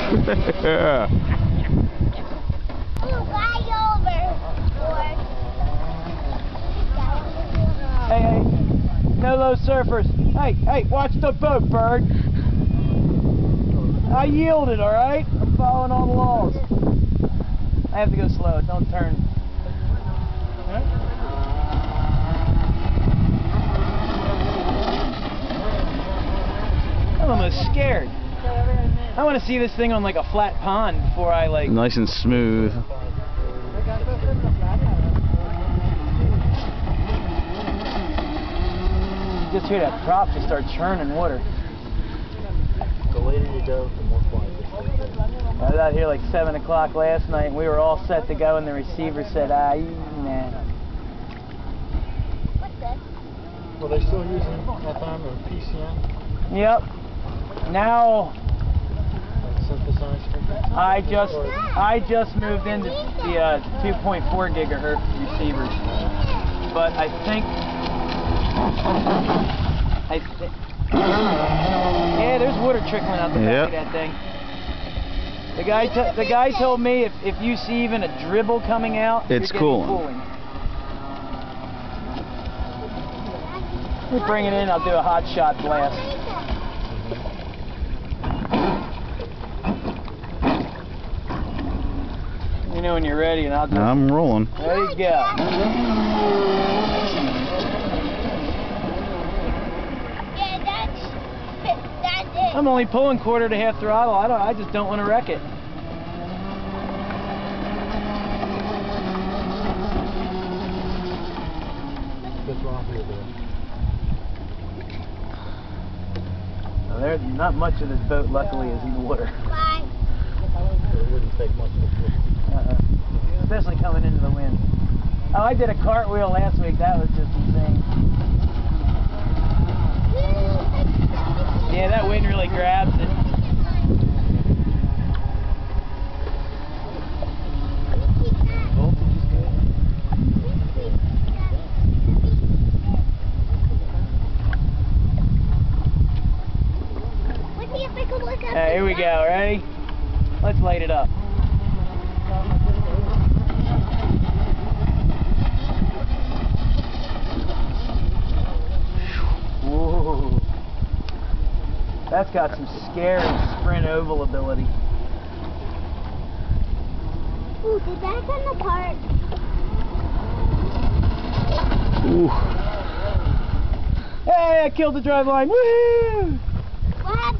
Yeah. Hey, hey, no low surfers. Hey, hey, watch the boat, bird. I yielded, all right? I'm following all the laws. I have to go slow. Don't turn. I'm almost scared. I want to see this thing on like a flat pond before I like... Nice and smooth. You just hear that prop just start churning water. The later you go, the more quiet this thing is. I was out here like 7 o'clock last night and we were all set to go and the receiver said, nah. What's this? Well, they still using FM or PCM? Yep. Now Like synthesized frequency? I just moved into the 2.4 gigahertz receivers. But I think yeah, there's water trickling out the back of that thing. The guy told me if you see even a dribble coming out, it's cooling. We bring it in, I'll do a hot shot blast. You know when you're ready, and I'll just... I'm rolling. There you go. I'm only pulling quarter to half throttle. I just don't want to wreck it. What's wrong with it? Well, there's not much of this boat, luckily, is in the water. It wouldn't take much to flip. Especially coming into the wind. Oh, I did a cartwheel last week. That was just insane. Yeah, that wind really grabs it. Here we go, ready? Let's light it up. Whoa. That's got some scary sprint oval ability. Ooh, did that come apart? Ooh. Hey, I killed the drive line. Woohoo! What happened?